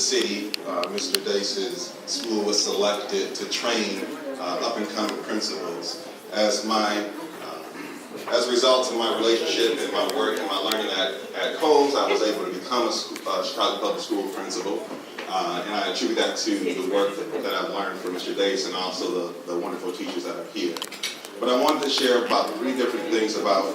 city, Mr. Dase's school was selected to train up-and-coming principals. As a result of my relationship and my work and my learning at Combs, I was able to become a Chicago Public School principal. And I attribute that to the work that I've learned from Mr. Dase and also the wonderful teachers that are here. But I wanted to share about 3 different things about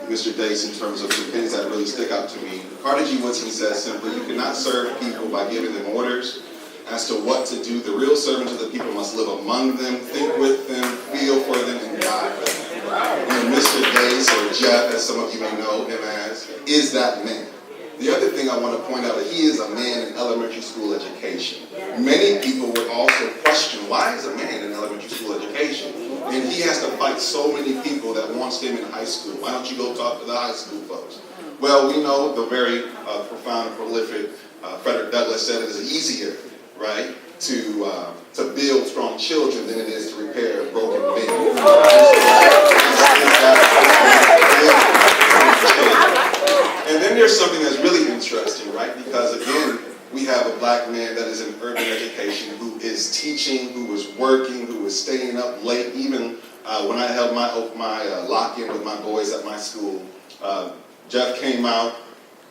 Mr. Dase in terms of some things that really stick out to me. Carter G. Woodson says simply, you cannot serve people by giving them orders as to what to do. The real servant of the people must live among them, think with them, feel for them, and die for them. And Mr. Dase, or Jeff, as some of you may know him as, is that man. The other thing I want to point out is he is a man in elementary school education. Many people would also question, why is a man in elementary school education? And he has to fight so many people that wants him in high school. Why don't you go talk to the high school folks? Well, we know the very profound and prolific Frederick Douglass said it is easier, right, to build strong children than it is to repair broken men. And then there's something that's really interesting, right? Because again, we have a black man that is in urban education who is teaching, who is working, who is staying up late. Even when I held my lock-in with my boys at my school, Jeff came out,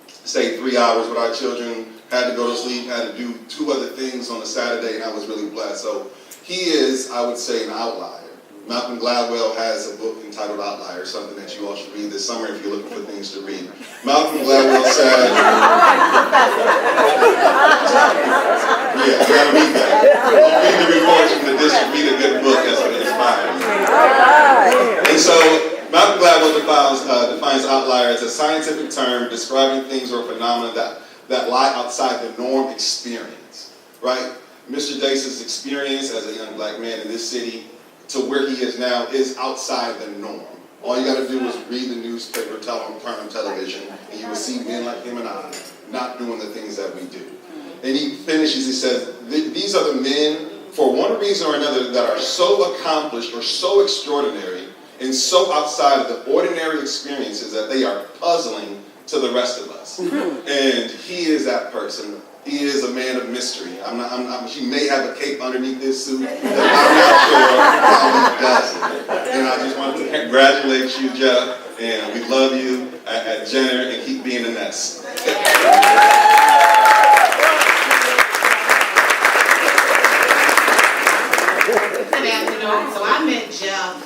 stayed 3 hours with our children, had to go to sleep, had to do 2 other things on a Saturday, and I was really blessed. So he is, I would say, an outlier. Malcolm Gladwell has a book entitled Outlier, something that you all should read this summer if you're looking for things to read. Malcolm Gladwell said, yeah, you gotta read that. Read the reports from the district, read a good book that's going to inspire you. And so, Malcolm Gladwell defines outlier as a scientific term describing things or phenomena that lie outside the norm experience, right? Mr. Dase's experience as a young black man in this city to where he is now is outside the norm. All you got to do is read the newspaper, turn on television, and you will see men like him and I not doing the things that we do. And he finishes, he says, these are the men, for one reason or another, that are so accomplished or so extraordinary and so outside of the ordinary experiences that they are puzzling to the rest of us. And he is that person. He is a man of mystery. He may have a cape underneath his suit, but I'm not sure how he does it. And I just wanted to congratulate you, Jeff, and we love you at Jenner, and keep being a nest. Good afternoon. So I met Jeff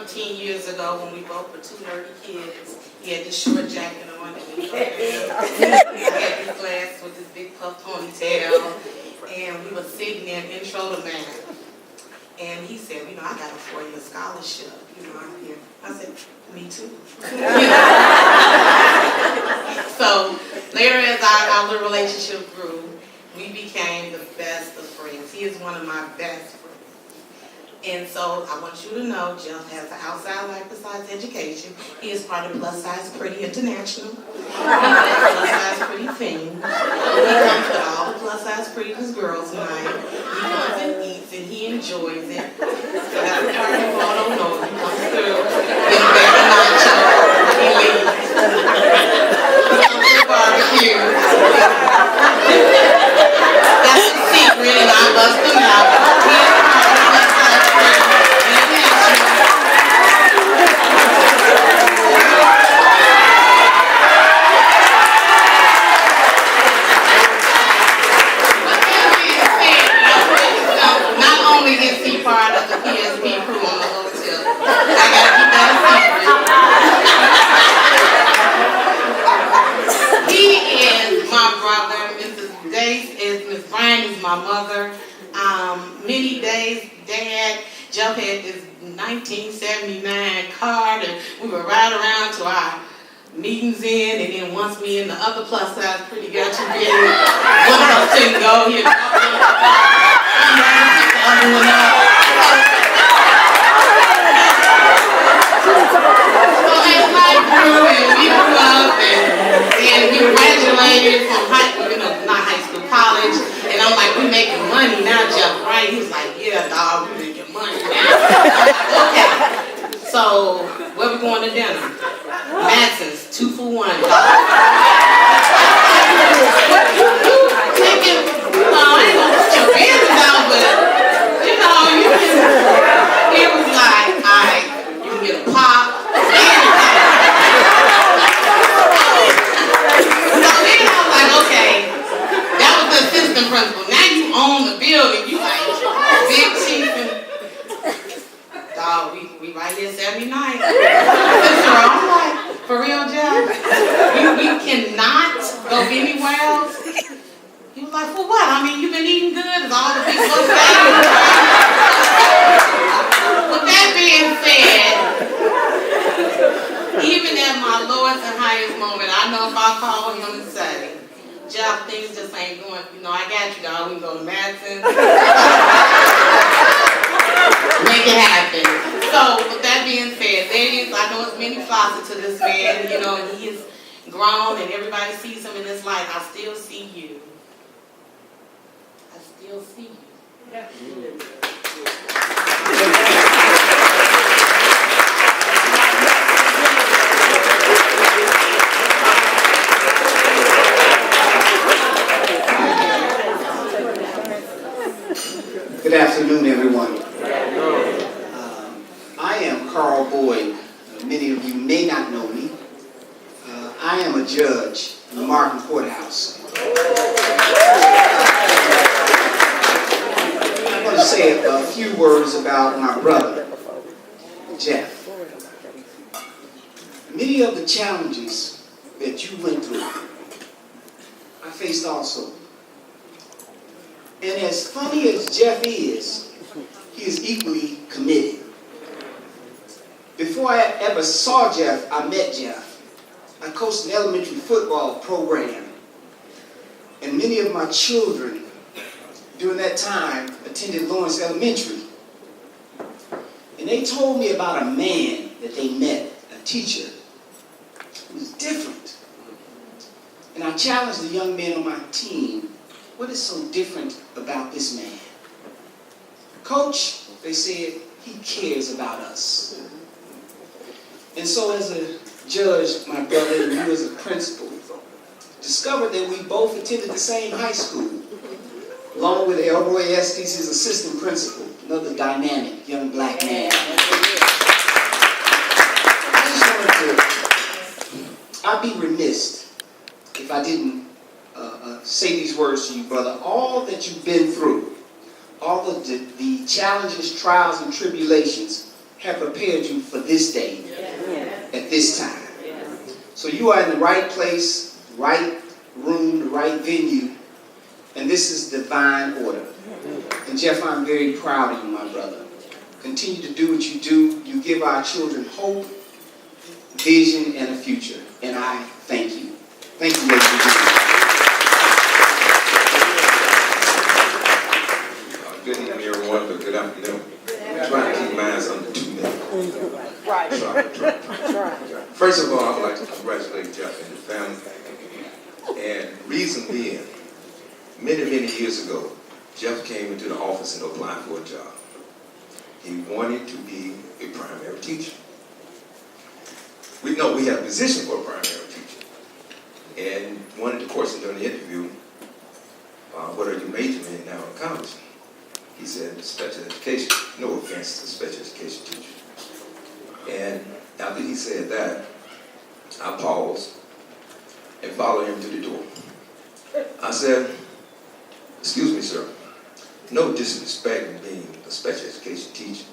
10 years ago when we both were 2 nerdy kids. He had this short jacket on, and he had this glass with this big puff ponytail, and we were sitting in intro to math. And he said, I got a 4-year scholarship, I'm here. I said, me too. So later as our little relationship grew, we became the best of friends. He is one of my best friends. And so I want you to know Jeff has an outside life besides education. He is part of Plus Size Pretty International. He has Plus Size Pretty Thing. He comes with all the Plus Size Pretty girls night. He comes and eats and he enjoys it. So that's the part you all don't know. He comes through, gets very macho, he leaves. He comes to the barbecue. That's the secret and I bust him out. My mother, many days, Dad, Jeff had this 1979 car and we would ride around to our meetings in, and then once me and the other plus size pretty got too big, one of us couldn't go here. The other one up. So as life grew and we grew up and we graduated from college. And I'm like, we making money now, Jeff, right? He's like, yeah, dog, we making money now. Okay. So, where we going to dinner? Matson's, 2 for $1, dog. assistant principal. Now you own the building. You like big chief and dog. We right here Saturday night. I'm like, for real, Jeff? You cannot go anywhere else. He was like, for what? I mean, you've been eating good. Is all the people saying? With that being said, even at my lowest and highest moment, I know if I call him and say, Jeff, things just ain't going, I got you, dog. We can go to Madison. Make it happen. So, with that being said, I know it's many facets to this man, and he is grown and everybody sees him in this light. I still see you. I still see you. Yeah. Good afternoon, everyone. I am Carl Boyd. Many of you may not know me. I am a judge in the Martin Courthouse. I want to say a few words about my brother, Jeff. Many of the challenges that you went through, I faced also. And as funny as Jeff is, he is equally committed. Before I ever saw Jeff, I met Jeff. I coached an elementary football program. And many of my children during that time attended Lawrence Elementary. And they told me about a man that they met, a teacher, who was different. And I challenged the young men on my team, what is so different about this man? Coach, they said, he cares about us. And so as a judge, my brother, and you as a principal, discovered that we both attended the same high school, along with Elroy Estes, his assistant principal, another dynamic young black man. I'd be remiss if I didn't say these words to you, brother. All that you've been through, all of the challenges, trials, and tribulations have prepared you for this day, at this time. So you are in the right place, right room, the right venue, and this is divine order. And Jeff, I'm very proud of you, my brother. Continue to do what you do. You give our children hope, vision, and a future. And I thank you. Thank you, ladies and gentlemen. Good evening, everyone, but good afternoon. I'm trying to keep mine under 2 minutes. Try. First of all, I would like to congratulate Jeff and his family. And reason being, many years ago, Jeff came into the office and applied for a job. He wanted to be a primary teacher. We know we have a position for a primary teacher. And one of the questions during the interview, what are you majoring in now in college? He said, special education. No offense to special education teachers. And after he said that, I paused and followed him to the door. I said, excuse me, sir. No disrespect in being a special education teacher,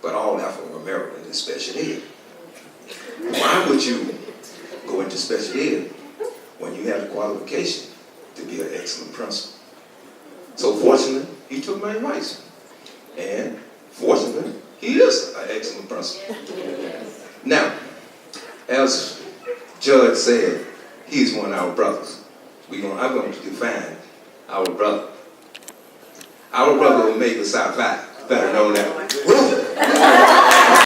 but all African American is special ed. Why would you go into special ed when you have the qualification to be an excellent principal? So fortunately, he took my advice. And fortunately, he is an excellent principal. Now, as Judge said, he's one of our brothers. I'm going to define our brother. Our brother will make the South 5. Better know that.